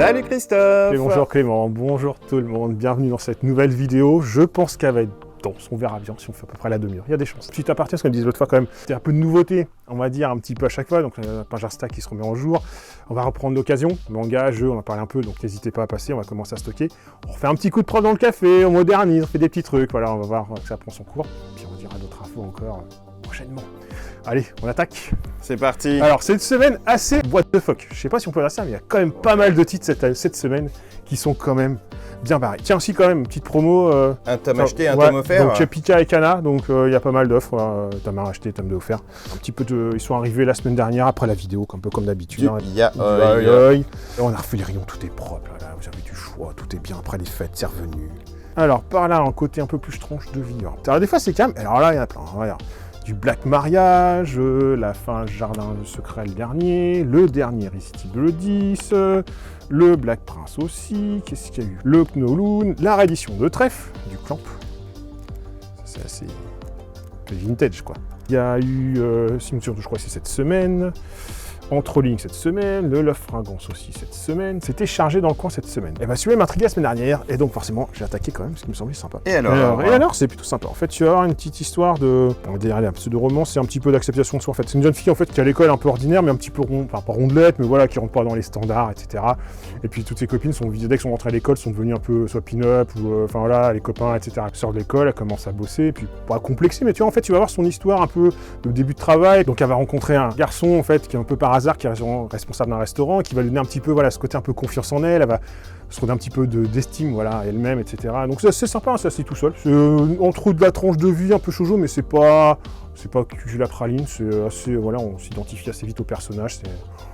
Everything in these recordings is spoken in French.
Salut Christophe. Et bonjour Clément, bonjour tout le monde, bienvenue dans cette nouvelle vidéo. Je pense qu'elle va être dense, on verra bien si on fait à peu près la demi-heure. Il y a des chances. Petite aparté, ce qu'on disait l'autre fois quand même, c'était un peu de nouveauté, on va dire un petit peu à chaque fois, donc la page Insta qui se remet en jour. On va reprendre l'occasion, manga, jeu, on va parler un peu, donc n'hésitez pas à passer, on va commencer à stocker. On refait un petit coup de prod dans le café, on modernise, on fait des petits trucs, voilà, on va voir que ça prend son cours. Puis on dira d'autres infos encore prochainement. Allez, on attaque. C'est parti. Alors, c'est une semaine assez what the fuck. Je sais pas si on peut dire ça, mais il y a quand même pas mal de titres cette semaine qui sont quand même bien barrés. Tiens, aussi quand même, une petite promo. Un tome acheté, un tome offert. Donc, chez Pika et Kana, donc il y a pas mal d'offres. Tome à acheter, tome de offert. Un petit peu de... Ils sont arrivés la semaine dernière après la vidéo, un peu comme d'habitude. On a refait les rayons, tout est propre. Là, vous avez du choix, tout est bien. Après les fêtes, c'est revenu. Alors, par là, un côté un peu plus tranche de vie. Alors, des fois, c'est calme. Alors là, il y en a plein. Regarde. Du Black Mariage, la fin Jardin secret le dernier Irrésistible 10, le Black Prince aussi, qu'est-ce qu'il y a eu? Le K'no-Loon, la réédition de Trèfle, du Clamp. C'est assez vintage quoi. Il y a eu Cimetière, je crois que c'est cette semaine. Entre lignes cette semaine, le Love Fringance aussi cette semaine. C'était chargé dans le coin cette semaine. Et bah celui-là m'a intrigué la semaine dernière, et donc forcément j'ai attaqué quand même, ce qui me semblait sympa. Et alors, c'est plutôt sympa. En fait, tu vas avoir une petite histoire de... On va dire, un pseudo-roman, c'est un petit peu d'acceptation de soi en fait. C'est une jeune fille en fait qui est à l'école un peu ordinaire, mais un petit peu pas rondelette, mais voilà, qui rentre pas dans les standards, etc. Et puis toutes ses copines sont, dès qu'elles sont rentrées à l'école, sont devenues un peu soit pin-up, ou enfin voilà, les copains, etc. Elle sort de l'école, elle commence à bosser, et puis pas complexer, mais tu vois, en fait, tu vas voir son histoire un peu de début de travail. Donc elle va rencontrer un garçon en fait qui est un peu par hasard, qui est responsable d'un restaurant, qui va lui donner un petit peu voilà, ce côté un peu confiance en elle, elle va se redonner un petit peu d'estime voilà, elle-même, etc. Donc c'est sympa, c'est assez tout seul. C'est entre de la tranche de vie un peu shoujo, mais c'est pas que la praline, c'est assez, voilà, on s'identifie assez vite au personnage, c'est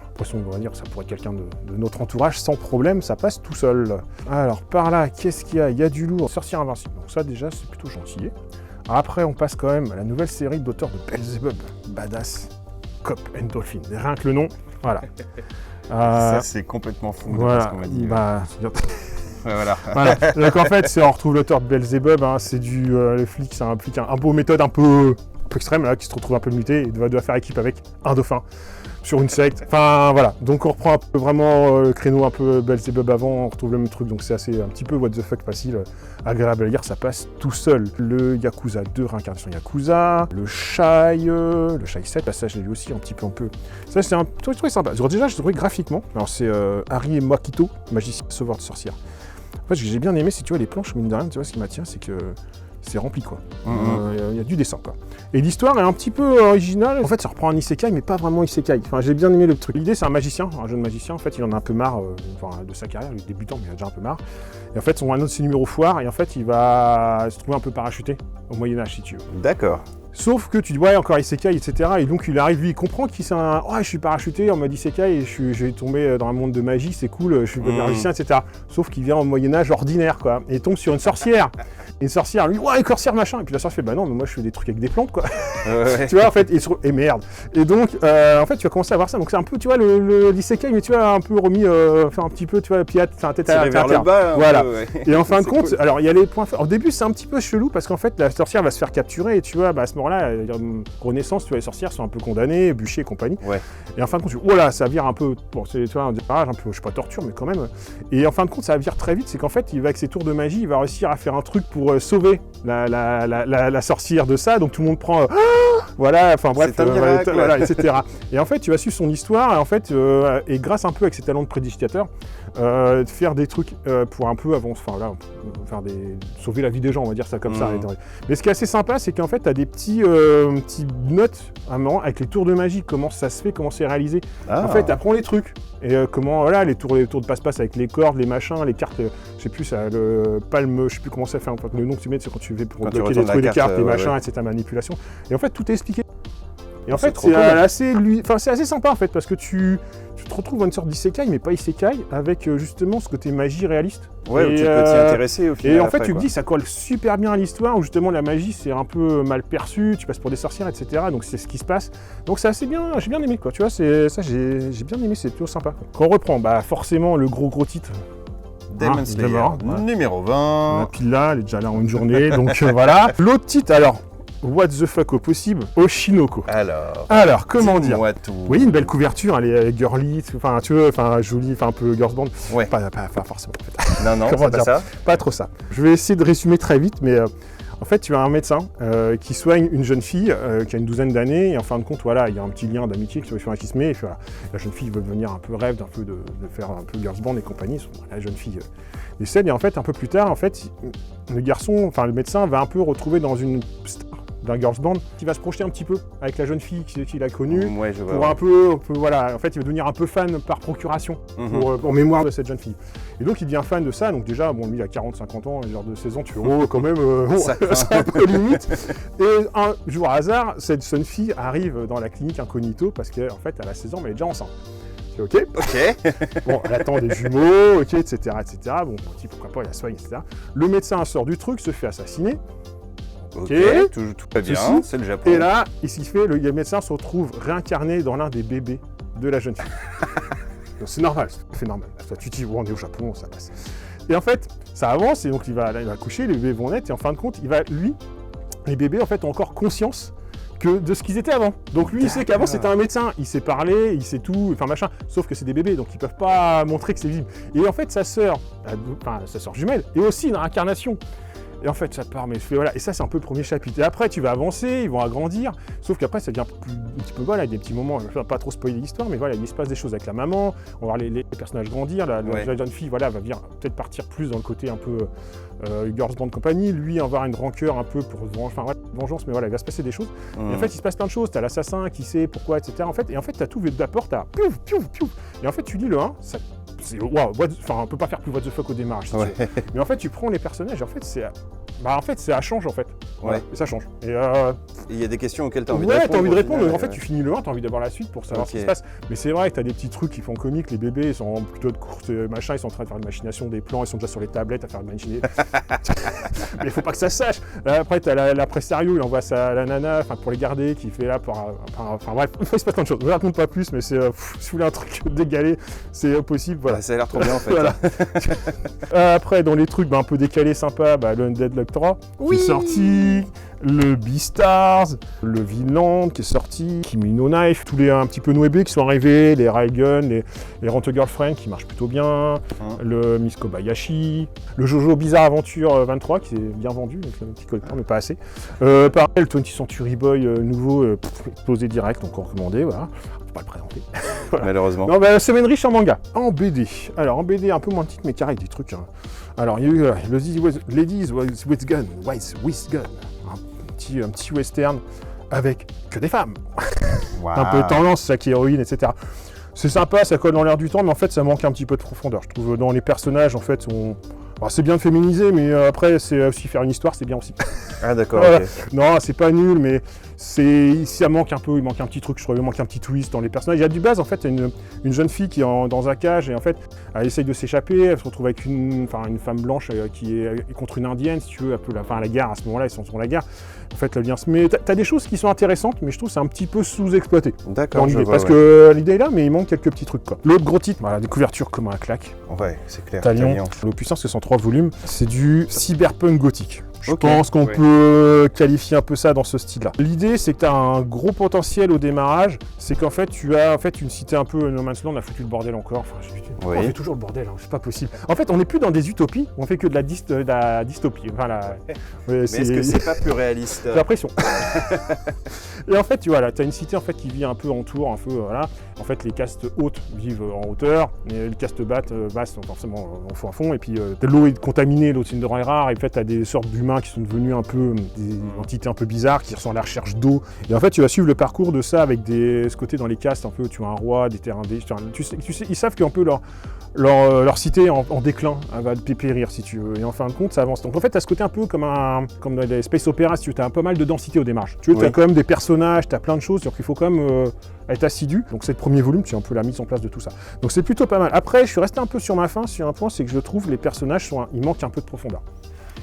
l'impression on va dire que ça pourrait être quelqu'un de notre entourage, sans problème, ça passe tout seul. Alors par là, qu'est-ce qu'il y a? Il y a du lourd, Sorcière Invincible, donc ça déjà c'est plutôt gentil. Après on passe quand même à la nouvelle série d'auteurs de Belzebub, Badass Cop and Dolphin, rien que le nom. Voilà. Ça, c'est complètement fou, voilà, ce qu'on m'a dit. Bah, voilà. Donc en fait, on retrouve l'auteur de Belzebub, c'est du... le flic, ça implique un beau méthode un peu extrême, là, qui se retrouve un peu muté, et doit faire équipe avec un dauphin sur une secte. Enfin, voilà. Donc on reprend un peu vraiment le créneau un peu Belzebub avant, on retrouve le même truc, donc c'est assez un petit peu what the fuck facile, agréable à lire, ça passe tout seul. Le Yakuza 2, réincarnation Yakuza, le Shai 7, ça je l'ai lu aussi un petit peu. Ça c'est un truc sympa. Déjà, je trouvais graphiquement, alors c'est Harry et Makito, magicien sauveur de sorcière. En fait, ce que j'ai bien aimé, c'est tu vois les planches, mine de rien, tu vois ce qui m'attire, c'est que c'est rempli quoi. Il y a du dessin quoi. Et l'histoire est un petit peu originale. En fait, ça reprend un isekai, mais pas vraiment isekai. Enfin, j'ai bien aimé le truc. L'idée, c'est un magicien, un jeune magicien. En fait, il en a un peu marre de sa carrière. Il est débutant, mais il a déjà un peu marre. Et en fait, un autre de ses numéros foire. Et en fait, il va se trouver un peu parachuté au Moyen-Âge, si tu veux. D'accord. Sauf que tu dis, ouais, encore isekai, etc. Et donc, il arrive, lui, il comprend qu'il c'est un. Ouais, je suis parachuté en mode isekai et je vais tomber dans un monde de magie, c'est cool, je suis magicien, etc. Sauf qu'il vient au Moyen-Âge ordinaire, quoi. Et il tombe sur une sorcière. Une sorcière, lui, ouais, sorcière, machin. Et puis la sorcière fait, bah non, mais moi, je fais des trucs avec des plantes, quoi. Tu vois, en fait, et merde. Et donc, en fait, tu vas commencer à voir ça. Donc, c'est un peu, tu vois, l'isekai, mais tu vois, un peu remis, enfin, un petit peu, tu vois, piate, enfin, tête à vers le bas. Voilà. Peu, ouais. Et en fin de compte, cool. alors, il y a les points forts. Au début, c'est un petit peu chelou parce qu'en fait, la sorcière va se faire capturer et tu vois, bah, à ce moment-là, Renaissance, tu vois, les sorcières sont un peu condamnées, bûchées et compagnie. Ouais. Et en fin de compte, voilà, ça vire un peu, bon, c'est, tu vois, un démarrage un peu, je sais pas, torture, mais quand même. Et en fin de compte, ça vire très vite, c'est qu'en fait, il va avec ses tours de magie, il va réussir à faire un truc pour sauver la sorcière de ça, donc tout le monde prend voilà, enfin bref, voilà, etc. Et en fait, tu vas suivre son histoire, et en fait, et grâce un peu avec ses talents de prédictateur, faire des trucs pour un peu avancer, enfin là, sauver la vie des gens, on va dire ça comme ça. Mais ce qui est assez sympa, c'est qu'en fait, tu as des petits notes à un moment avec les tours de magie, comment ça se fait, comment c'est réalisé. En fait, tu apprends les trucs. Et comment, voilà, les tours de passe-passe avec les cordes, les machins, les cartes, je sais plus, ça, le palme, je sais plus comment ça fait, le nom que tu mets, c'est quand tu fais pour bloquer les trucs, les cartes, les machins, etc., manipulation. Et en fait, tout est expliqué. Et en fait, c'est assez sympa, en fait, parce que tu te retrouves dans une sorte d'isekai, mais pas isekai, avec justement ce côté magie réaliste. Ouais, où tu peux t'y intéresser au final. Et en fait, tu te dis, ça colle super bien à l'histoire, où justement la magie, c'est un peu mal perçu, tu passes pour des sorcières, etc. Donc c'est ce qui se passe. Donc c'est assez bien, j'ai bien aimé, quoi. Tu vois, j'ai bien aimé, c'est plutôt sympa. Quand on reprend, bah forcément, le gros titre. Demon Slayer, numéro 20. La pile là, elle est déjà là en une journée, donc voilà. L'autre titre, alors, what the fuck au possible, Oshinoko. Alors, comment dire? Tout. Vous voyez une belle couverture, elle est girly, enfin tu veux, enfin jolie, enfin un peu girls band. Ouais. Pas forcément en fait. Non, c'est pas ça. Pas trop ça. Je vais essayer de résumer très vite, mais en fait, tu as un médecin qui soigne une jeune fille qui a une douzaine d'années, et en fin de compte, voilà, il y a un petit lien d'amitié qui se met, et voilà, la jeune fille veut devenir un peu rêve d'un peu de faire un peu girls band et compagnie. La jeune fille décède, et en fait, un peu plus tard, en fait, le médecin va un peu retrouver dans une star d'un girls band qui va se projeter un petit peu avec la jeune fille qu'il a connue, un peu, voilà, en fait, il va devenir un peu fan par procuration, en mémoire de cette jeune fille. Et donc, il devient fan de ça, donc déjà, bon, lui, il a 40-50 ans, genre de 16 ans, tu fais, oh, quand même, c'est un peu limite. Et un jour, à hasard, cette jeune fille arrive dans la clinique incognito, parce qu'en fait, elle a 16 ans, mais elle est déjà enceinte. Ok. Bon, elle attend des jumeaux, ok, etc. Bon, pourquoi pas, il la soigne, etc. Le médecin sort du truc, se fait assassiner. Ok, tout va bien, c'est le Japon. Et là, le médecin se retrouve réincarné dans l'un des bébés de la jeune fille. Donc, c'est normal, c'est normal. Tu te dis, on est au Japon, ça passe. Et en fait, ça avance, et donc il va coucher, les bébés vont naître, et en fin de compte, les bébés en fait ont encore conscience de ce qu'ils étaient avant. Donc lui, il sait qu'avant c'était un médecin, il sait parler, il sait tout, enfin machin, sauf que c'est des bébés, donc ils peuvent pas montrer que c'est visible. Et en fait, sa sœur jumelle, est aussi une réincarnation. Et en fait, ça part, mais voilà. Et ça, c'est un peu le premier chapitre. Et après, tu vas avancer, ils vont agrandir. Sauf qu'après, ça devient un petit peu, voilà, il y a des petits moments, je ne vais pas trop spoiler l'histoire, mais voilà, il se passe des choses avec la maman. On va voir les personnages grandir. La jeune fille, voilà, va peut-être partir plus dans le côté un peu girls band compagnie. Lui, avoir une rancœur un peu pour vengeance, mais voilà, il va se passer des choses. Et en fait, il se passe plein de choses. Tu as l'assassin qui sait pourquoi, etc. En fait, tu as tout d'abord, tu as piouf, piouf, piouf. Et en fait, tu lis le 1, c'est waouh, on peut pas faire plus what the fuck au démarrage. Mais en fait, tu prends les personnages, et en fait, ça change en fait. Voilà, et ça change. Et il y a des questions auxquelles tu as envie de répondre. Ouais, tu as envie de répondre. En fait, tu finis le 1, tu as envie d'avoir la suite pour savoir ce qui se passe. Mais c'est vrai que tu as des petits trucs qui font comique. Les bébés, ils sont plutôt de course, machin, ils sont en train de faire une machination des plans, ils sont déjà sur les tablettes à faire une machination. Mais il faut pas que ça se sache. Après, tu as l'impresario, il envoie ça à la nana pour les garder, qui fait là pour. Enfin bref, il se passe plein de choses. Je ne raconte pas plus, mais c'est. Si vous voulez un truc dégalé, c'est possible. Voilà. Ça a l'air trop bien en fait. Voilà. Après, dans les trucs un peu décalés, sympas, le Undead Luck 3 qui est sorti, le Beastars, le Vinland qui est sorti, Kimi no Knife, tous les un petit peu noébés qui sont arrivés, les Raigun, les Rent a Girlfriend qui marchent plutôt bien, le Miss Kobayashi, le Jojo Bizarre Adventure 23 qui est bien vendu, donc un petit collecteur mais pas assez. Pareil, le 20th Century Boy nouveau, posé direct, donc recommandé, voilà. Faut pas le présenter. Voilà. Malheureusement. Non, semaine riche en manga. En BD. Alors, en BD, un peu moins de titres, mais carré, des trucs. Alors, il y a eu Ladies with Gun. Un petit western avec que des femmes. Wow. Un peu tendance, ça qui est héroïne, etc. C'est sympa, ça colle dans l'air du temps, mais en fait, ça manque un petit peu de profondeur. Je trouve dans les personnages, en fait, alors, c'est bien de féminiser, mais après, c'est aussi faire une histoire, c'est bien aussi. Ah d'accord, voilà. Okay. Non, c'est pas nul, mais ça manque un peu, il manque un petit truc, je trouve, il manque un petit twist dans les personnages. Il y a du base, en fait, une jeune fille qui est dans un cage, et en fait, elle essaye de s'échapper, elle se retrouve avec une femme blanche qui est contre une indienne, si tu veux, un peu la guerre, à ce moment-là, ils sont sur la guerre. En fait, là vient se mettre. T'as des choses qui sont intéressantes, mais je trouve que c'est un petit peu sous-exploité. D'accord, parce que l'idée est là, mais il manque quelques petits trucs, quoi. L'autre gros titre, la découverture comme un claque. Ouais, c'est clair. Talion. L'Opus 1, c'est 103 volumes. C'est du cyberpunk gothique. Je pense qu'on peut qualifier un peu ça dans ce style-là. L'idée, c'est que tu as un gros potentiel au démarrage. C'est qu'en fait, tu as une cité un peu No Man's Land, on a foutu le bordel encore. On fait toujours le bordel, c'est pas possible. En fait, on n'est plus dans des utopies, on fait que de la dystopie. Mais est-ce que c'est pas plus réaliste? J'ai l'impression. Et en fait, tu vois, là, tu as une cité en fait, qui vit un peu en tour, un peu, voilà. En fait, les castes hautes vivent en hauteur, et les castes basses sont forcément en fond à fond. Et puis, l'eau est contaminée, l'eau c'est une denrée rare. Et en fait, tu as des sortes d'humains qui sont devenus un peu des entités un peu bizarres, qui sont à la recherche d'eau. Et en fait, tu vas suivre le parcours de ça avec ce côté dans les castes, un peu, tu as un roi, des terrains, tu sais, ils savent qu'un peu leur cité en déclin, elle va périr si tu veux. Et en fin de compte, ça avance. Donc en fait, tu as ce côté un peu comme dans les space opéras, si tu as un peu mal de densité au démarrage. Tu as quand même des personnages, tu as plein de choses, donc il faut quand même être assidu. Donc c'est le premier volume, tu as un peu la mise en place de tout ça. Donc c'est plutôt pas mal. Après, je suis resté un peu sur ma faim sur un point, c'est que je trouve les personnages il manque un peu de profondeur.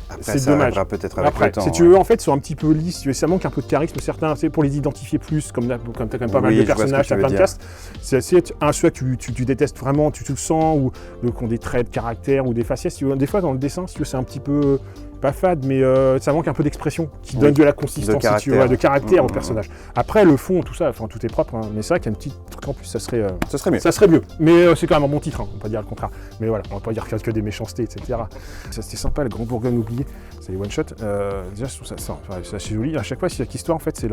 Après, c'est dommage. Peut-être avec le temps. Si tu veux, en fait, sont un petit peu lisses, ça manque un peu de charisme. Certains, c'est pour les identifier plus, comme tu as quand même pas mal de personnages, tu as plein de castes. C'est ceux que tu détestes vraiment, tu le sens, ou qui ont des traits de caractère ou des faciès. Des fois, dans le dessin, si tu veux, c'est un petit peu. pas fade, mais ça manque un peu d'expression, qui donne de la consistance, de si tu veux, de caractère au personnage. Après, le fond, tout ça, enfin, tout est propre, hein, mais c'est vrai qu'il y a un petit truc en plus, ça serait mieux. Ça serait mieux, mais c'est quand même un bon titre, hein, on va pas dire le contraire. Mais voilà, on va pas dire qu'il y a que des méchancetés, etc. Ça, c'était sympa, le Grand Bourgogne oublié, c'est les one-shots. Déjà, je trouve ça assez joli. À chaque fois, chaque histoire, en fait, c'est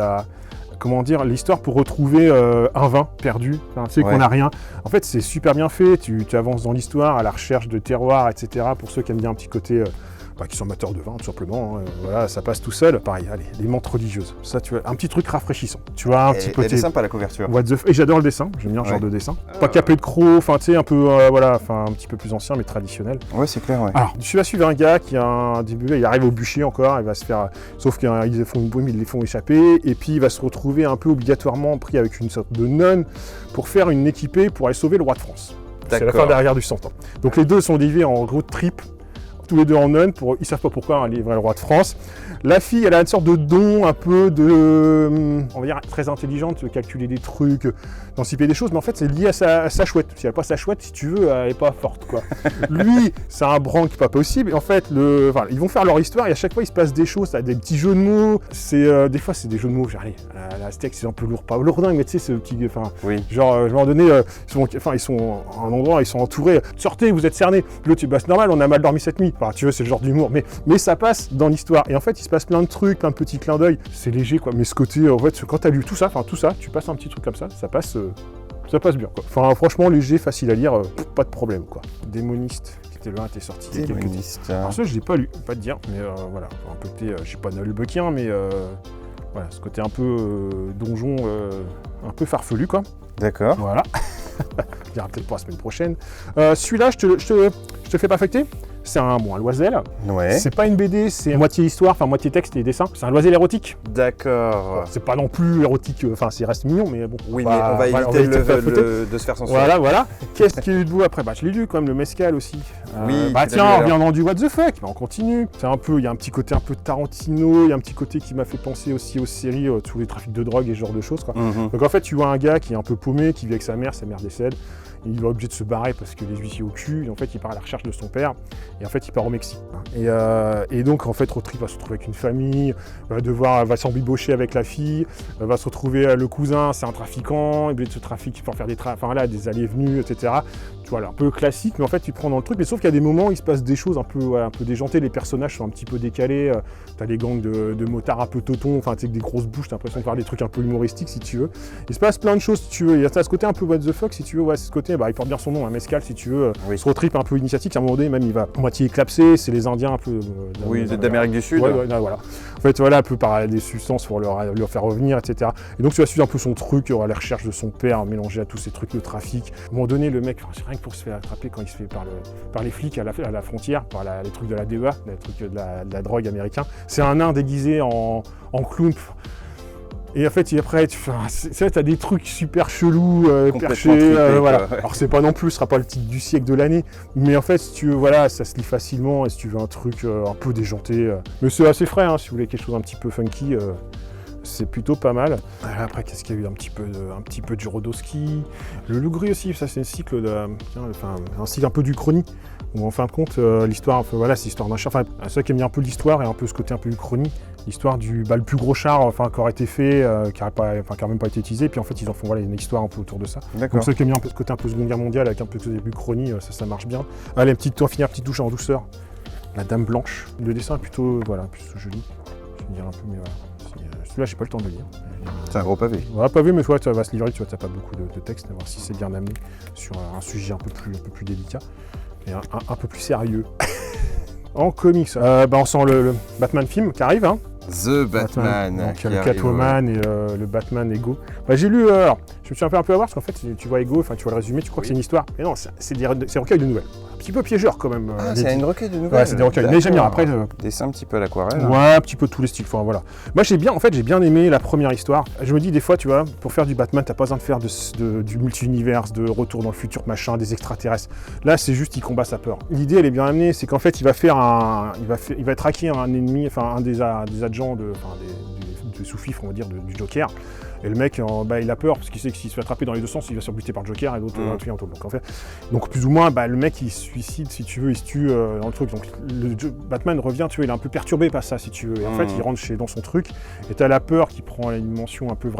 l'histoire pour retrouver un vin perdu, enfin, tu sais qu'on n'a rien. En fait, c'est super bien fait, tu avances dans l'histoire à la recherche de terroirs, etc. Pour ceux qui aiment bien un petit côté, qui sont amateurs de vin, tout simplement. Hein. Voilà, ça passe tout seul. Pareil, allez, les menthes religieuses. Ça, tu vois, un petit truc rafraîchissant. Tu vois, un petit côté... Elle est sympa, la couverture. Et j'adore le dessin, j'aime bien ce genre de dessin. Pas capé de croc, enfin, tu sais, un peu, un petit peu plus ancien, mais traditionnel. Ouais, c'est clair, ouais. Alors, tu vas suivre un gars qui a un début, il arrive au bûcher encore, il va se faire... Sauf qu'ils font une brume, ils les font échapper, et puis il va se retrouver un peu obligatoirement pris avec une sorte de nonne pour faire une équipée pour aller sauver le roi de France. C'est la fin de la guerre du 100 ans. Donc les deux sont livrés en road trip, tous les deux en nonne, ils savent pas pourquoi, livrer le roi de France. La fille, elle a une sorte de don un peu on va dire, très intelligente, de calculer des trucs, d'anticiper des choses, mais en fait, c'est lié à sa chouette. Si elle n'a pas sa chouette, si tu veux, elle n'est pas forte, quoi. Lui, c'est un branque pas possible, et en fait, ils vont faire leur histoire, et à chaque fois, il se passe des choses, ça a des petits jeux de mots, des fois, c'est des jeux de mots, genre, allez, la steak, c'est un peu lourd, pas lourdingue, mais tu sais, ce petit, genre, à un moment donné, ils sont à un endroit, ils sont entourés, sortez, vous êtes cernés, l'autre, c'est normal, on a mal dormi cette nuit, enfin, tu vois, c'est le genre d'humour, mais ça passe dans l'histoire, et en fait, il se passe plein de trucs, plein de petits clins d'œil, c'est léger, quoi, mais ce côté, en fait, quand t'as lu tout ça, tu passes un petit truc comme ça passe bien, quoi. Enfin, franchement, léger, facile à lire, pas de problème, quoi. Démoniste, qui était le 1, était sorti il y a quelques temps. Alors ça, je l'ai pas lu, pas te dire, mais voilà, un côté, j'ai pas lu le bouquin, mais voilà, ce côté un peu donjon, un peu farfelu, quoi. D'accord. Voilà. Je dirai peut-être pour la semaine prochaine. Celui-là, je te fais pas affecter. C'est un loisel. Ouais. C'est pas une BD, c'est moitié histoire, enfin moitié texte et dessin. C'est un loisel érotique. D'accord. C'est pas non plus érotique, enfin, ça reste mignon, mais bon. Oui, mais on va éviter de se faire censurer. Voilà. Qu'est-ce qu'il y a eu de beau après ? Je l'ai lu quand même, le Mescal aussi. Oui. Tiens, on revient dans du what the fuck. On continue. C'est un peu, il y a un petit côté un peu Tarantino, il y a un petit côté qui m'a fait penser aussi aux séries, tous les trafics de drogue et ce genre de choses, quoi. Donc en fait, tu vois un gars qui est un peu paumé, qui vit avec sa mère décède. Il va obligé de se barrer parce que les huissiers au cul, et en fait il part à la recherche de son père, et en fait il part au Mexique. Et donc en fait Rotary va se retrouver avec une famille, va s'embibocher avec la fille, va se retrouver le cousin, c'est un trafiquant, il est obligé de se trafiquer pour faire des allées et venues, etc. Tu vois, un peu classique, mais en fait tu prends dans le truc, mais sauf qu'il y a des moments où il se passe des choses un peu déjantées, les personnages sont un petit peu décalés, t'as les gangs de motards un peu totons, enfin tu sais, avec des grosses bouches, t'as l'impression de faire des trucs un peu humoristiques si tu veux. Il se passe plein de choses si tu veux, il y a ce côté un peu what the fuck si tu veux, ce côté, il porte bien son nom, un Mescal si tu veux, se retripe un peu initiatique, à un moment donné même il va moitié éclapsé, c'est les Indiens un peu... d'Amérique du Sud. Ouais, voilà. En fait voilà, un peu par des substances pour leur faire revenir, etc. Et donc tu vas suivre un peu son truc, à la recherche de son père, mélangé à tous ces trucs, le trafic. À un moment donné, le mec, c'est rien que pour se faire attraper quand il se fait par les flics à la frontière, par les trucs de la DEA, les trucs de la drogue américain. C'est un nain déguisé en clown. Et en fait, après, t'as des trucs super chelous, perchés, voilà. Alors c'est pas non plus, ce sera pas le titre du siècle de l'année, mais en fait, si tu veux, voilà, ça se lit facilement, et si tu veux un truc un peu déjanté, mais c'est assez frais, hein, si vous voulez quelque chose un petit peu funky, c'est plutôt pas mal. Après, qu'est-ce qu'il y a eu un petit peu de Jodorowsky, le Loup-Gris aussi, ça c'est un cycle un cycle un peu du Chronie, où en fin de compte, l'histoire, c'est l'histoire d'un char, ceux qui aiment bien un peu l'histoire et un peu ce côté un peu du Chronie. L'histoire du le plus gros char qui aurait été fait, qui n'a même pas été utilisé, puis en fait ils en font une histoire un peu autour de ça. Donc ceux qui aiment bien un peu ce côté un peu Seconde Guerre mondiale avec un peu ce début chronie, ça marche bien. Allez, petite touche en douceur. La Dame Blanche. Le dessin est plutôt joli. Je vais dire un peu, mais voilà. Celui-là, j'ai pas le temps de le lire. C'est un gros pavé. Ouais, pavé, mais toi, tu vas se livrer, tu vois, t'as pas beaucoup de texte, à voir si c'est bien amené sur un sujet un peu plus délicat et un peu plus sérieux. En comics, on sent le Batman film qui arrive, hein. The Batman. Donc il y a le Catwoman et le Batman Ego. Je l'ai lu, alors je me suis un peu à voir parce qu'en fait tu vois Ego, tu vois le résumé, tu crois que c'est une histoire. Mais non, c'est des recueils de nouvelles. Un petit peu piégeur quand même. C'est une recueil de nouvelles. Ouais, c'est des recueils. Mais j'aime bien après. Dessin un petit peu à l'aquarelle. Ouais, un petit peu tous les styles. Enfin voilà. Moi j'ai bien aimé la première histoire. Je me dis des fois, tu vois, pour faire du Batman, t'as pas besoin de faire du multi-univers, de retour dans le futur, machin, des extraterrestres. Là c'est juste il combat sa peur. L'idée elle est bien amenée, c'est qu'en fait il va traquer un ennemi, un des agents de sous-fifre, on va dire, du Joker. Et le mec, il a peur parce qu'il sait que s'il se fait attraper dans les deux sens, il va se faire buter par le Joker et d'autres tuer en tout. Donc plus ou moins, le mec il se suicide si tu veux, il se tue dans le truc. Donc Batman revient, tu vois, il est un peu perturbé par ça si tu veux. Et en fait, il rentre dans son truc et t'as la peur qui prend une dimension un peu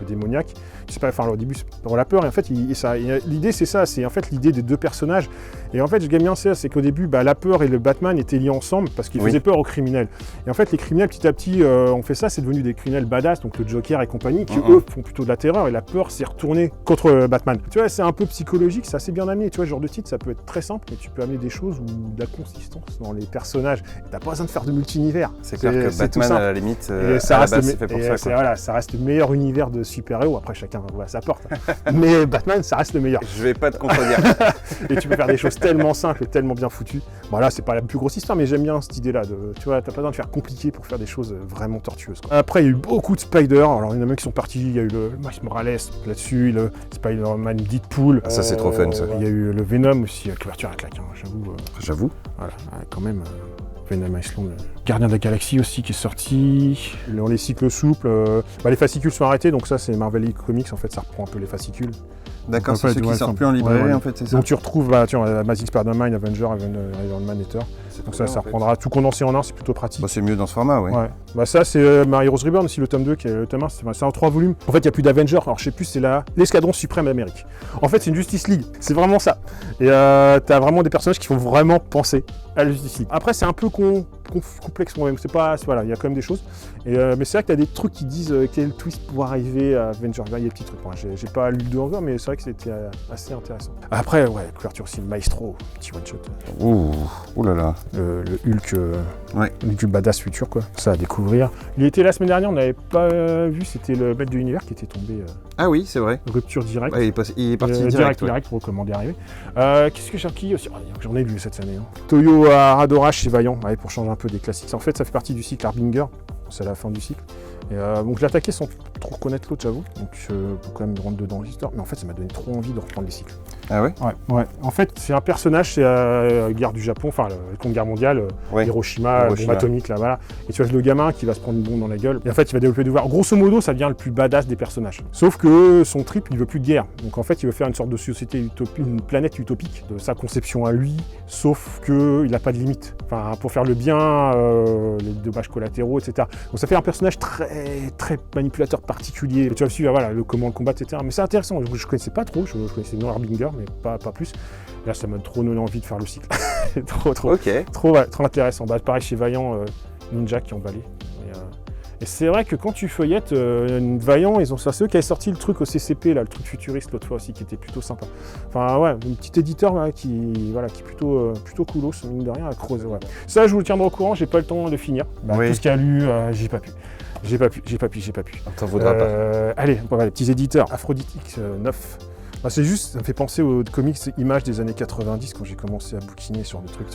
démoniaque. Je sais pas, au début c'est pour la peur et en fait l'idée c'est ça, c'est en fait l'idée des deux personnages. Et en fait, ce que j'aime bien c'est qu'au début, la peur et le Batman étaient liés ensemble parce qu'ils faisaient peur aux criminels. Et en fait, les criminels petit à petit ont fait ça, c'est devenu des criminels badass, donc le Joker et compagnie, qui eux font plutôt de la terreur et la peur s'est retournée contre Batman. Tu vois, c'est un peu psychologique, c'est assez bien amené. Tu vois, ce genre de titre, ça peut être très simple, mais tu peux amener des choses ou de la consistance dans les personnages. T'as pas besoin de faire de multi-univers. C'est clair que Batman, à la limite, c'est fait pour ça. Voilà, ça reste le meilleur univers de super-héros. Après, chacun voit sa porte. Mais Batman, ça reste le meilleur. Je vais pas te contredire. Et tu peux faire des choses tellement simples et tellement bien foutues. Bon, là, c'est pas la plus grosse histoire, mais j'aime bien cette idée-là. Tu vois, t'as pas besoin de faire compliqué pour faire des choses vraiment tortueuses, quoi. Après, il y a eu beaucoup de Spider. Alors, il y en a même qui sont partis. Il y a eu le Miles Morales là-dessus, le Spider-Man Deadpool. Ça, c'est trop fun, ça. Il y a eu le Venom aussi, la couverture à claque, j'avoue. J'avoue. Voilà, quand même. Venom Island. Gardien de la Galaxie aussi qui est sorti. Dans les cycles souples, les fascicules sont arrêtés, donc ça c'est Marvel Comics, en fait ça reprend un peu les fascicules. D'accord, c'est ceux qui sortent plus en librairie en fait, c'est ça. Donc tu retrouves Amazing Spider-Man, Avenger, Iron Man et Thor. Donc ça reprendra tout condensé en un, c'est plutôt pratique. C'est mieux dans ce format, ouais. Ça c'est My Heroes Reborn aussi, le tome 2 qui est le tome 1, c'est en 3 volumes. En fait il n'y a plus d'Avengers, alors je sais plus, c'est l'escadron suprême d'Amérique. En fait c'est une Justice League, c'est vraiment ça. Et t'as vraiment des personnages qui font vraiment penser à la Justice League. Après c'est un peu complexe quand même, il y a quand même des choses. Mais c'est vrai que t'as des trucs qui disent quel twist pour arriver à Avengers. Il y a des petits trucs, j'ai pas lu le 2 encore, mais c'est vrai que c'était assez intéressant. Après, couverture aussi, Maestro, petit one-shot. Ouh là là. Le Hulk, du badass futur, quoi. Ça à découvrir. Il était la semaine dernière, on n'avait pas vu, c'était le maître de l'univers qui était tombé. Ah oui, c'est vrai. Rupture directe. Il est parti direct pour recommander arriver. Qu'est-ce que j'ai requis aussi? J'en ai lu cette année. Toyo Aradora chez Vaillant, pour changer un peu des classiques. En fait, ça fait partie du cycle Harbinger. C'est la fin du cycle. Et donc je l'ai attaqué sans trop connaître l'autre, j'avoue. Donc pour quand même me rentrer dedans l'histoire. Mais en fait, ça m'a donné trop envie de reprendre les cycles. Ah ouais? Ouais. En fait, c'est un personnage, c'est la guerre du Japon, la Seconde Guerre mondiale, Hiroshima, bombe atomique, là, voilà. Et tu vois le gamin qui va se prendre une bombe dans la gueule. Et en fait, il va développer des pouvoirs. Grosso modo, ça devient le plus badass des personnages. Sauf que son trip, il veut plus de guerre. Donc en fait, il veut faire une sorte de société utopique, une planète utopique, de sa conception à lui. Sauf qu'il n'a pas de limite. Pour faire le bien, les dommages collatéraux, etc. Donc ça fait un personnage très manipulateur particulier. Et tu vas suivre comment le combattre, etc. Mais c'est intéressant. Je connaissais pas trop. Je connaissais non Harbinger, mais pas plus. Là, ça m'a trop donné envie de faire le cycle. trop intéressant. Pareil chez Vaillant, Ninja qui ont emballé. Et c'est vrai que quand tu feuillettes Vaillant, c'est eux qui avaient sorti le truc au CCP, là, le truc futuriste l'autre fois aussi, qui était plutôt sympa. Un petit éditeur qui est plutôt coolos, mine de rien, à creuser. Ouais. Ça, je vous le tiendrai au courant, j'ai pas le temps de finir. Tout ce qu'il y a lu, j'ai pas pu. T'en voudras pas. Allez, les petits éditeurs. Aphrodite X 9. C'est juste, ça me fait penser aux comics images des années 90 quand j'ai commencé à bouquiner sur des trucs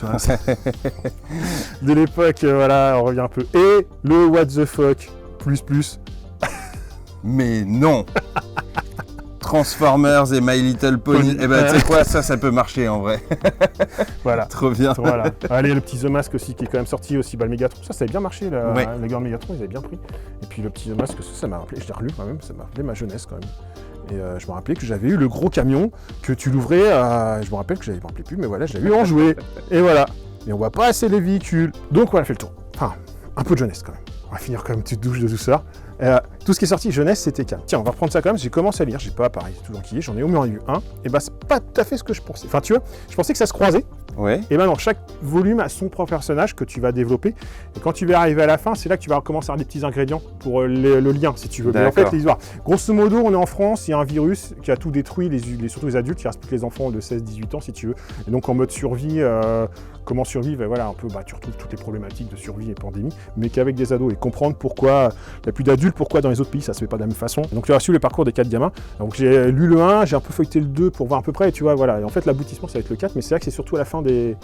de l'époque, on revient un peu. Et le What the fuck, plus. Mais non. Transformers et My Little Pony. Tu sais quoi, ça peut marcher en vrai. Voilà. Trop bien. Voilà. Allez, le petit The Mask aussi qui est quand même sorti aussi, le Megatron. Ça avait bien marché, la guerre de Megatron, ils avaient bien pris. Et puis le petit The Mask, ça m'a rappelé, je l'ai relu quand même, ça m'a rappelé ma jeunesse quand même. Et je me rappelais que j'avais eu le gros camion que tu l'ouvrais je me rappelle que je me rappelais plus, mais je l'avais eu en jouet. Et voilà. Et on voit pas assez les véhicules. Donc on a fait le tour. Un peu de jeunesse quand même. On va finir quand même une petite douche de douceur. Tout ce qui est sorti jeunesse, c'était calme. Tiens, on va reprendre ça quand même. J'ai commencé à lire, j'ai pas pareil, tout enquillé, j'en ai au moins lu un. Et c'est pas tout à fait ce que je pensais. Tu vois, je pensais que ça se croisait. Ouais. Et maintenant, chaque volume a son propre personnage que tu vas développer. Et quand tu vas arriver à la fin, c'est là que tu vas commencer à avoir des petits ingrédients pour le lien, si tu veux. Mais en fait, les histoires. Grosso modo, on est en France, il y a un virus qui a tout détruit, surtout les adultes, il reste plus que les enfants de 16-18 ans, si tu veux. Et donc, en mode survie, comment survivre, un peu, tu retrouves toutes les problématiques de survie et pandémie, mais qu'avec des ados. Et comprendre pourquoi il n'y a plus d'adultes, pourquoi dans les autres pays, ça se fait pas de la même façon. Donc, tu as su le parcours des 4 gamins. Donc, j'ai lu le 1, j'ai un peu feuilleté le 2 pour voir à peu près, et tu vois, Et en fait, l'aboutissement, ça va être le 4, mais c'est vrai que c'est surtout à la fin des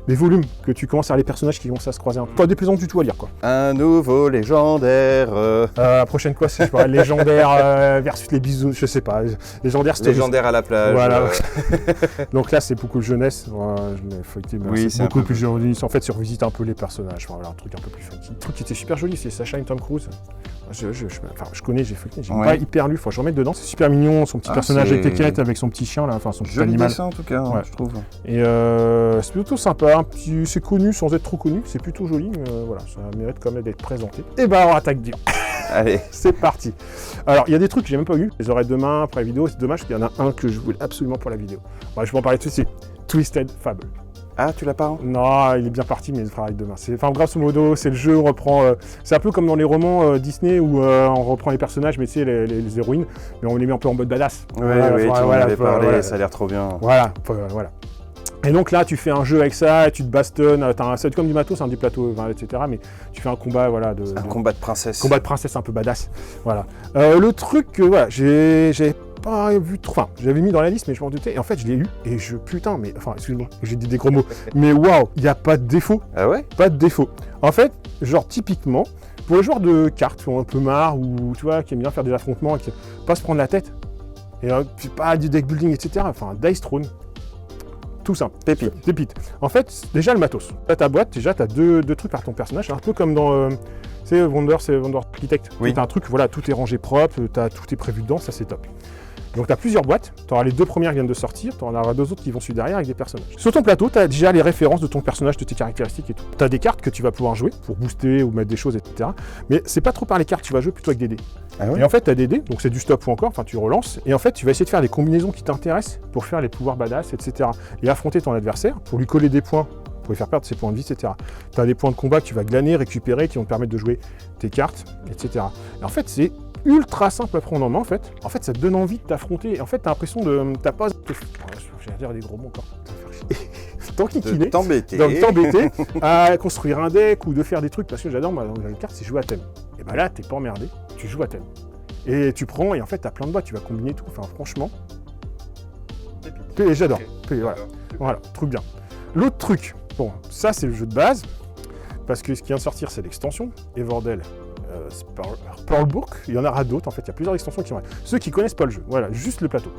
volumes que tu commences à avoir les personnages qui commencent à se croiser un peu. Pas déplaisant du tout à lire, quoi. Un nouveau légendaire. La prochaine fois, c'est légendaire versus les bisous, je sais pas. Légendaire à la plage. Voilà. Donc là, c'est beaucoup de jeunesse. Je l'ai feuilleté, mais c'est beaucoup plus joli. En fait, c'est revisiter un peu les personnages. Un truc un peu plus funky. Le truc qui était super joli, c'est Sacha et Tom Cruise. je connais, j'ai pas hyper lu, faut que je remette dedans. C'est super mignon, son petit personnage avec étiquette, avec son petit chien là, enfin son petit animal. Dessin en tout cas, je trouve. Et c'est plutôt sympa, c'est connu sans être trop connu, c'est plutôt joli, mais voilà, ça mérite quand même d'être présenté. Et bah on attaque dur. Allez, c'est parti. Alors il y a des trucs que j'ai même pas eu, je les aurai demain après la vidéo, c'est dommage qu'il y en a un que je voulais absolument pour la vidéo. Bon, je vais en parler tout de suite, c'est Twisted Fable. Ah, tu l'as pas? Non, il est bien parti, mais il fera avec demain. Enfin, grosso modo, c'est le jeu, on reprend... c'est un peu comme dans les romans Disney où on reprend les personnages, mais tu sais, les héroïnes, mais on les met un peu en mode badass. Oui, tu en avais parlé, ça a l'air trop bien. Voilà. Et donc là, tu fais un jeu avec ça, et tu te bastonnes, c'est comme du matos, du plateau, etc. Mais tu fais un combat, voilà... combat de princesse. Combat de princesse un peu badass, voilà. Le truc, voilà, j'ai pas vu trop... Enfin, j'avais mis dans la liste, mais je m'en doutais. Et en fait, je l'ai eu, et putain, mais... Enfin, excuse-moi, j'ai dit des gros mots. Mais waouh, il n'y a pas de défaut. Ah ouais? Pas de défaut. En fait, genre, typiquement, pour les joueurs de cartes qui ont un peu marre, ou, tu vois, qui aiment bien faire des affrontements, et qui pas se prendre la tête, et pas du deck building, etc. Enfin, Dice Throne. Tout simple. Pépite. En fait, déjà le matos. T'as ta boîte, déjà t'as deux trucs par ton personnage. Un peu comme dans c'est Wonder Architect. Oui. T'as un truc, voilà, tout est rangé propre, tout est prévu dedans, ça c'est top. Donc tu as plusieurs boîtes, tu auras les 2 premières qui viennent de sortir, tu en auras 2 autres qui vont suivre derrière avec des personnages. Sur ton plateau, tu as déjà les références de ton personnage, de tes caractéristiques et tout. Tu as des cartes que tu vas pouvoir jouer pour booster ou mettre des choses, etc. Mais c'est pas trop par les cartes que tu vas jouer, plutôt avec des dés. Ah ouais. Et en fait, tu as des dés, donc c'est du stop ou encore, enfin tu relances, et en fait tu vas essayer de faire des combinaisons qui t'intéressent pour faire les pouvoirs badass, etc. Et affronter ton adversaire pour lui coller des points, pour lui faire perdre ses points de vie, etc. Tu as des points de combat que tu vas glaner, récupérer, qui vont te permettre de jouer tes cartes, etc. Et en fait, c'est ultra simple à prendre en main, en fait. En fait, ça te donne envie de t'affronter. En fait, t'as l'impression de... T'as pas... Je vais dire des gros mots encore. T'enquiquiner, t'embêter à construire un deck ou de faire des trucs, parce que j'adore, moi, dans les cartes, c'est jouer à thème. Et bah là, t'es pas emmerdé, tu joues à thème. Et tu prends, et en fait, t'as plein de boîtes, tu vas combiner tout. Enfin, franchement... J'adore. Okay. Voilà, truc bien. L'autre truc, bon, ça, c'est le jeu de base, parce que ce qui vient de sortir, c'est l'extension, Everdell. Pearl Book, il y en aura d'autres en fait, il y a plusieurs extensions qui vont être. Ceux qui connaissent pas le jeu, voilà, juste le plateau.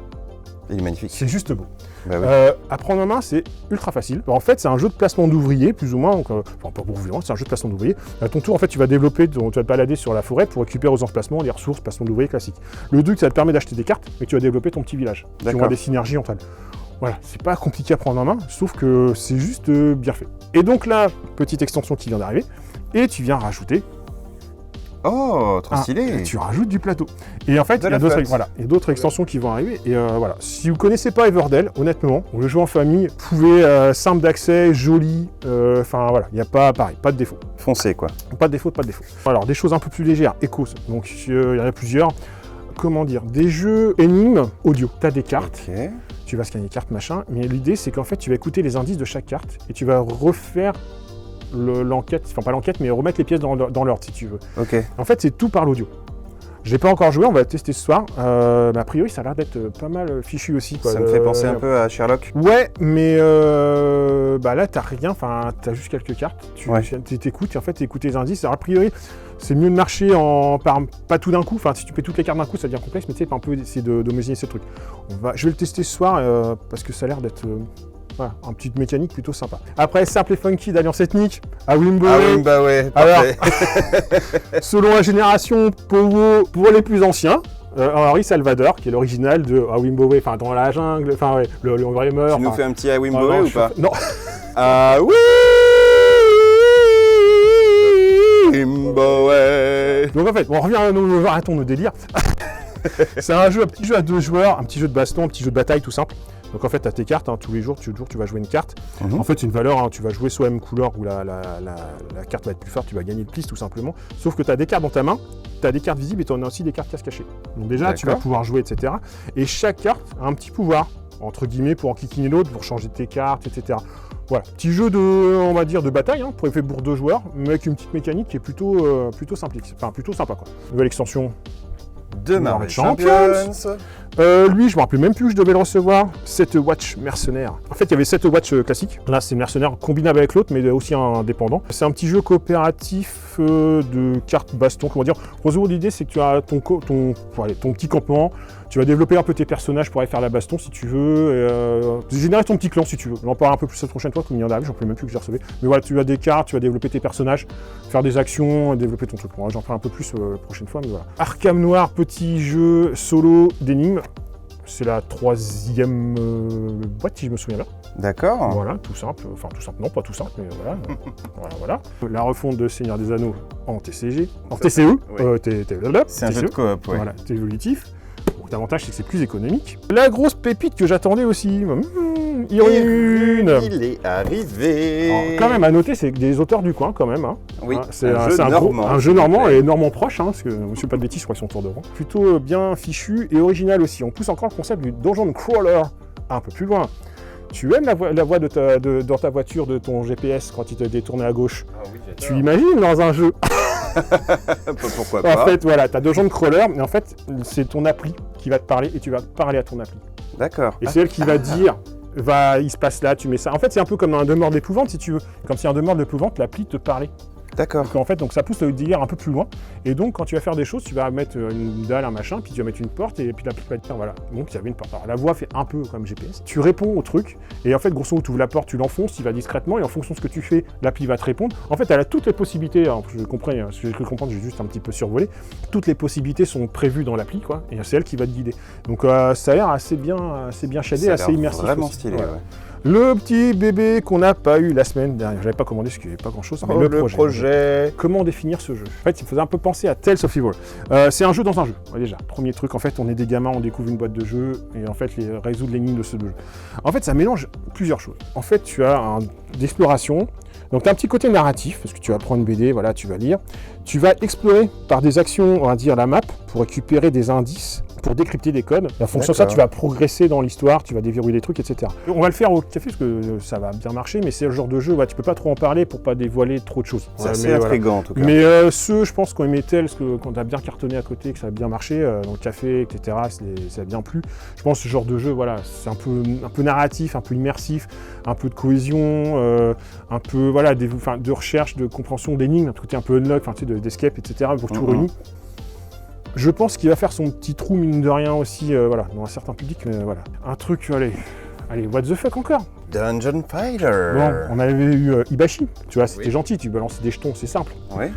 Il est magnifique. C'est juste beau. Bah oui. À prendre en main, c'est ultra facile. En fait, c'est un jeu de placement d'ouvriers, plus ou moins, donc, enfin pas pour ouvriers, c'est un jeu de placement d'ouvriers. À ton tour, en fait, tu vas développer, tu vas te balader sur la forêt pour récupérer aux emplacements les ressources, placement d'ouvriers classiques. Le truc, ça te permet d'acheter des cartes, mais tu vas développer ton petit village. Tu auras des synergies entre elles. Voilà, c'est pas compliqué à prendre en main, sauf que c'est juste bien fait. Et donc là, petite extension qui vient d'arriver, et tu viens rajouter. Oh, trop stylé! Tu rajoutes du plateau. Et en fait, il y a d'autres extensions qui vont arriver. Et voilà, si vous ne connaissez pas Everdell, honnêtement, vous le jouez en famille, vous pouvez, simple d'accès, joli, enfin voilà, il n'y a pas pareil, pas de défaut. Foncé quoi. Pas de défaut. Alors, des choses un peu plus légères, Echos, donc il y en a plusieurs. Comment dire, des jeux énigmes audio. Tu as des cartes, tu vas scanner les cartes, machin, mais l'idée c'est qu'en fait, tu vas écouter les indices de chaque carte et tu vas refaire l'enquête, enfin pas l'enquête, mais remettre les pièces dans l'ordre si tu veux. Ok. En fait, c'est tout par l'audio. Je l'ai pas encore joué, on va tester ce soir. Mais a priori, ça a l'air d'être pas mal fichu aussi. Quoi. Ça me fait penser un peu à Sherlock. Ouais, mais là, t'as rien, enfin, t'as juste quelques cartes. Tu t'écoutes, et en fait, t'écoutes les indices. Alors, a priori, c'est mieux de marcher pas tout d'un coup. Enfin, si tu fais toutes les cartes d'un coup, ça devient complexe, mais tu sais, un peu essayer d'homogénéiser ce truc. Je vais le tester ce soir parce que ça a l'air d'être. Voilà, une petite mécanique plutôt sympa. Après, Simple et Funky d'Alliance Ethnique, à Wimbaway. Parfait. Alors, selon la génération, pour les plus anciens, Henri Salvador, qui est l'original de Wimbaway, enfin dans la jungle, enfin ouais, le vrai meurt. Tu nous fais un petit à Wimbaway ou pas? Non. Oui. Wimbaway. Donc en fait, on revient à nos délires. C'est un petit jeu à 2 joueurs, un petit jeu de baston, un petit jeu de bataille tout simple. Donc en fait, tu as tes cartes, tous les jours, tu vas jouer une carte. En fait, c'est une valeur, tu vas jouer soit même couleur où la carte va être plus forte, tu vas gagner le plus tout simplement. Sauf que tu as des cartes dans ta main, tu as des cartes visibles et tu en as aussi des cartes cache-cachées. Donc déjà, tu vas pouvoir jouer, etc. Et chaque carte a un petit pouvoir, entre guillemets, pour enquiquiner l'autre, pour changer tes cartes, etc. Voilà, petit jeu on va dire, de bataille, pour 2 joueurs, mais avec une petite mécanique qui est plutôt simple, enfin plutôt sympa quoi. Nouvelle extension. De Marvel Champions. Lui, je me rappelle même plus que je devais le recevoir. 7 Watch mercenaire. En fait, il y avait 7 Watch classiques. Là, c'est mercenaire combinable avec l'autre, mais aussi indépendant. C'est un petit jeu coopératif de cartes baston, comment dire. Grosso modo, l'idée, c'est que tu as ton petit campement. Tu vas développer un peu tes personnages pour aller faire la baston si tu veux. Générer ton petit clan si tu veux. J'en parlerai un peu plus la prochaine fois, comme il y en a, j'en peux même plus que j'ai recevé. Mais voilà, tu as des cartes, tu vas développer tes personnages, faire des actions, développer ton truc. Bon, j'en ferai un peu plus la prochaine fois, mais voilà. Arkham Noir, petit jeu solo d'énigmes. C'est la 3e boîte, si je me souviens bien. D'accord. Voilà, tout simple. Enfin, tout simple, non, pas tout simple, mais voilà. voilà. La refonte de Seigneur des Anneaux en TCG. En TCE. C'est un jeu de coop, ouais. Voilà, c'est évolutif. L'avantage, c'est que c'est plus économique. La grosse pépite que j'attendais aussi. Irune. Il est arrivé. Alors, quand même, à noter, c'est des auteurs du coin, quand même. Hein. Oui, c'est un jeu normand et normand proche, hein, parce que monsieur pas de bêtises, je crois qu'ils sont autour de rang. Plutôt bien fichu et original aussi. On pousse encore le concept du dungeon crawler un peu plus loin. Tu aimes la voix dans ta voiture de ton GPS quand il te détourne à gauche. Ah oui, tu l'imagines dans un jeu. Pourquoi pas. En fait, voilà, t'as dungeon crawler, mais en fait, c'est ton appli qui va te parler et tu vas parler à ton appli. D'accord. Et c'est elle qui va dire, il se passe là, tu mets ça. En fait, c'est un peu comme dans un demeure d'épouvante, si tu veux. Comme si un demeure d'épouvante, l'appli te parlait. D'accord. Donc, en fait, donc ça pousse le délire un peu plus loin. Et donc, quand tu vas faire des choses, tu vas mettre une dalle, un machin, puis tu vas mettre une porte, et puis l'appli va te dire, voilà. Donc, il y avait une porte. Alors, la voix fait un peu comme GPS. Tu réponds au truc, et en fait, grosso modo, tu ouvres la porte, tu l'enfonces, il va discrètement, et en fonction de ce que tu fais, l'appli va te répondre. En fait, elle a toutes les possibilités. Alors, je comprends, ce que j'ai cru comprendre, j'ai juste un petit peu survolé. Toutes les possibilités sont prévues dans l'appli, quoi, et c'est elle qui va te guider. Donc, ça a l'air assez bien shadé, assez immersif. Vraiment aussi. stylé, Voilà. ouais. Le petit bébé qu'on n'a pas eu la semaine dernière. J'avais pas commandé parce qu'il n'y avait pas grand chose. Mais le projet. Comment définir ce jeu? En fait, il me faisait un peu penser à Tales of Evil. C'est un jeu dans un jeu, déjà. Premier truc, en fait, on est des gamins, on découvre une boîte de jeu et en fait, résoudre l'énigme de ce jeu. En fait, ça mélange plusieurs choses. En fait, tu as d'exploration. Donc, tu as un petit côté narratif, parce que tu vas prendre une BD, voilà, tu vas lire. Tu vas explorer par des actions, on va dire, la map, pour récupérer des indices, pour décrypter des codes. En fonction de ça, tu vas progresser dans l'histoire, tu vas déverrouiller des trucs, etc. On va le faire au café, parce que ça va bien marcher, mais c'est le genre de jeu, tu peux pas trop en parler pour pas dévoiler trop de choses. C'est assez intriguant, en tout cas. Mais ceux, je pense, qu'on aimait tel, parce que quand on a bien cartonné à côté, que ça a bien marché, dans le café, etc., ça a bien plu. Je pense que ce genre de jeu, voilà, c'est un peu narratif, un peu immersif, un peu de cohésion, un peu, voilà, de recherche, de compréhension d'énigmes, un côté un peu unlock, tu sais, d'escape, etc., pour tout réunir. Je pense qu'il va faire son petit trou, mine de rien, aussi, voilà, dans un certain public, mais voilà. Un truc, allez, what the fuck encore? Dungeon Fighter. Bon, on avait eu Hibashi, tu vois, c'était gentil, tu balances des jetons, c'est simple. Oui.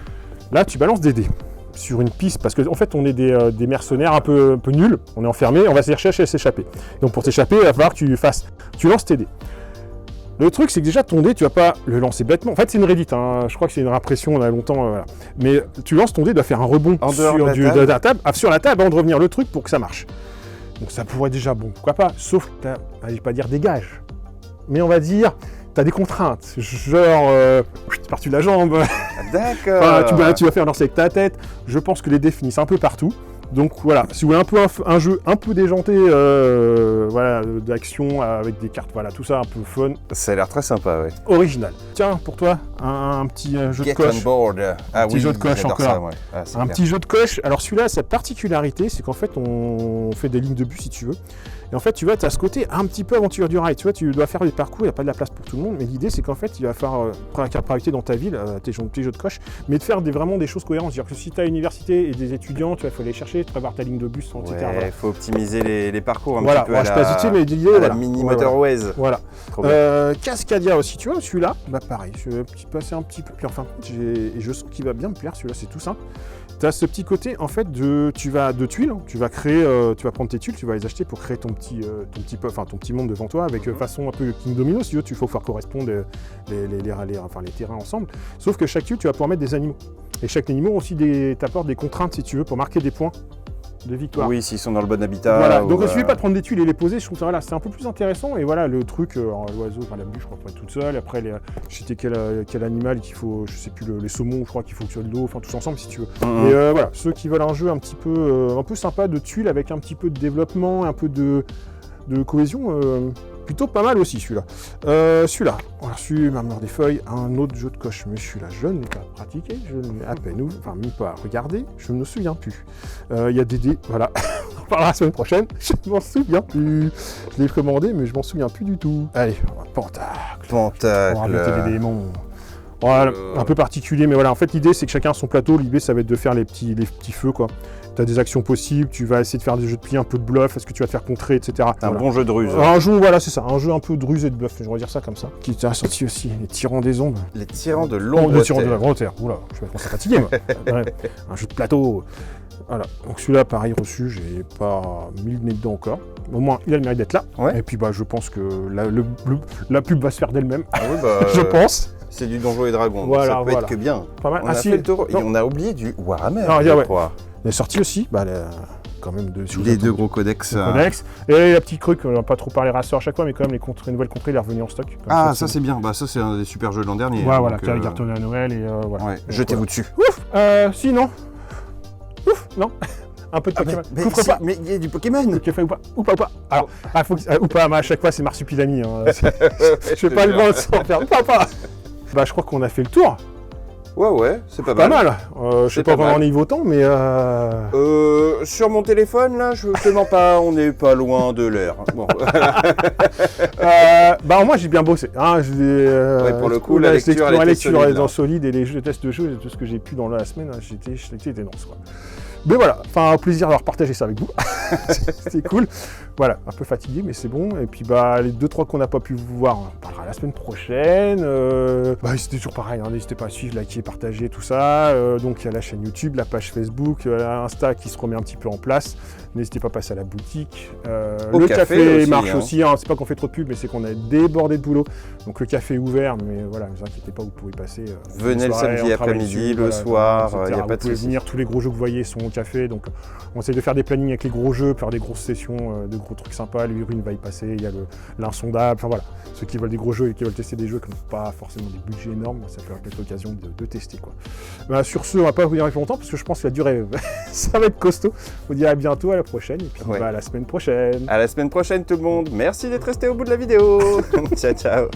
Là, tu balances des dés sur une piste, parce qu'en fait, on est des mercenaires un peu nuls, on est enfermés, on va se chercher à s'échapper. Donc pour t'échapper, il va falloir que tu lances tes dés. Le truc, c'est que déjà, ton dé, tu vas pas le lancer bêtement. En fait, c'est une Reddit, hein. Je crois que c'est une répression, on a longtemps, voilà. Mais tu lances ton dé, doit faire un rebond sur la table avant de revenir le truc pour que ça marche. Donc ça pourrait déjà, bon, pourquoi pas, sauf que je vais pas dire des gages, mais on va dire, t'as des contraintes, genre, par-dessus la jambe. D'accord. Tu vas faire lancer avec ta tête. Je pense que les dés finissent un peu partout. Donc voilà, si vous voulez un jeu un peu déjanté, voilà, d'action avec des cartes, voilà, tout ça un peu fun. Ça a l'air très sympa, ouais. Original. Tiens, pour toi, un petit jeu de coche. Get on board. Un petit jeu de coche encore. Ça, ouais. Un petit jeu de coche. Alors celui-là, sa particularité, c'est qu'en fait, on fait des lignes de but si tu veux. Et en fait, tu vois, tu as ce côté un petit peu aventure du rail. Tu vois, tu dois faire des parcours, il n'y a pas de la place pour tout le monde. Mais l'idée, c'est qu'en fait, il va falloir priorité dans ta ville, tes jeux de coche, mais de faire vraiment des choses cohérentes. C'est-à-dire que si tu as une université et des étudiants, tu vois, il faut aller chercher, prévoir ta ligne de bus, etc. Ouais, il faut optimiser les parcours un petit peu à la mini motorways. Voilà. Cascadia aussi, tu vois, celui-là, bah pareil, je vais passer un petit peu. Puis enfin, je sens qu'il va bien me plaire, celui-là, c'est tout simple. Tu as ce petit côté, en fait, de tuiles, tu vas créer, tu vas prendre tes tuiles, tu vas les acheter pour créer ton petit monde devant toi, avec façon un peu King Domino, si tu veux, il faut faire correspondre les terrains ensemble. Sauf que chaque tuile, tu vas pouvoir mettre des animaux. Et chaque animal aussi t'apporte des contraintes, si tu veux, pour marquer des points de victoire. Oui, s'ils sont dans le bon habitat. Voilà, donc il ne suffit pas de prendre des tuiles et les poser, je trouve que voilà, c'est un peu plus intéressant. Et voilà, le truc, l'oiseau, la bûche, je crois, pour être toute seule. Après, je sais quel animal qu'il faut, je sais plus, les saumons, je crois qu'il faut que tu aies de l'eau, enfin tous ensemble si tu veux. Et voilà, ceux qui veulent un jeu un peu sympa de tuiles avec un petit peu de développement, un peu de cohésion, plutôt pas mal aussi celui-là. Celui-là, on a reçu Marmeur des Feuilles, un autre jeu de coche, mais celui-là, je ne l'ai pas pratiqué, je ne l'ai à peine, enfin même pas regardé, je ne me souviens plus. Il y a des dés, voilà, on en parlera la semaine prochaine, je ne m'en souviens plus. Je l'ai commandé, mais je m'en souviens plus du tout. Allez, Pentacle. Pentacle. On va remettre des démons. Voilà, un peu particulier, mais voilà, en fait l'idée c'est que chacun a son plateau, l'idée ça va être de faire les petits feux quoi. Tu as des actions possibles, tu vas essayer de faire des jeux de pli un peu de bluff, est-ce que tu vas te faire contrer, etc. Un bon jeu de ruse. Un jeu, voilà, c'est ça, un jeu un peu de ruse et de bluff, je vais dire ça comme ça. Qui t'a sorti aussi, les tyrans des ombres. Les tyrans de l'ombre. Les tyrans de la grande terre, oula, je vais commencer à fatiguer moi. Ouais, un jeu de plateau. Voilà, donc celui-là, pareil, reçu, j'ai pas mis le nez dedans encore. Au moins, il a le mérite d'être là. Ouais. Et puis, bah, je pense que la pub va se faire d'elle-même. Ah oui, bah, je pense. C'est du Donjons et Dragons, voilà, ça peut être que bien. Pas mal. On a fait le tour, et on a oublié du Warhammer, je crois. Il est sorti aussi, bah, quand même les deux gros codex. Et la petite truc, on n'a pas trop parlé Racer à chaque fois, mais quand même les nouvelles contrées, il est revenu en stock. Ah, ça c'est bien. Bah ça c'est un des super jeux de l'an dernier. Ouais, voilà, qui a cartonné à Noël et voilà. Ouais. Jetez-vous dessus. Ouf, si non. Ouf, non. Un peu de Pokémon. Mais il y a du Pokémon. Ou pas. Alors, ou pas, mais à chaque fois c'est Marsupilami. Hein. Je fais pas le vent sans faire papa. Bah, je crois qu'on a fait le tour. Ouais, c'est pas mal. Pas mal. Je sais pas comment on y va autant, mais. Sur mon téléphone, là, je te mens pas, on n'est pas loin de l'heure. Bon. Bah, moi, j'ai bien bossé. Hein, ouais, pour le coup, la lecture est dans solide et les tests de jeu, tout ce que j'ai pu dans la semaine, j'étais dense, quoi. Mais voilà, enfin, un plaisir d'avoir partagé ça avec vous. C'était cool. Voilà, un peu fatigué, mais c'est bon. Et puis, bah, les 2-3 qu'on n'a pas pu vous voir, on parlera la semaine prochaine. Bah, c'était toujours pareil, hein, n'hésitez pas à suivre, liker, partager, tout ça. Donc, il y a la chaîne YouTube, la page Facebook, Insta qui se remet un petit peu en place. N'hésitez pas à passer à la boutique. Le café marche aussi. Hein. C'est pas qu'on fait trop de pub, mais c'est qu'on est débordé de boulot. Donc, le café est ouvert, mais voilà, ne vous inquiétez pas, vous pouvez passer. Venez le samedi après-midi, le soir, il n'y a pas de souci. Vous pouvez venir, tous les gros jeux que vous voyez sont au café. Donc, on essaie de faire des plannings avec les gros jeux, faire des grosses sessions, de gros trucs sympas. L'Urine va y passer, il y a l'insondable. Enfin voilà, ceux qui veulent des gros jeux et qui veulent tester des jeux qui n'ont pas forcément des budgets énormes, ça peut être l'occasion de tester, quoi. Bah, sur ce, on va pas vous dire plus longtemps parce que je pense que la durée, ça va être costaud. On vous dit à bientôt, à la prochaine, et puis à la semaine prochaine. À la semaine prochaine tout le monde. Merci d'être resté au bout de la vidéo. Ciao.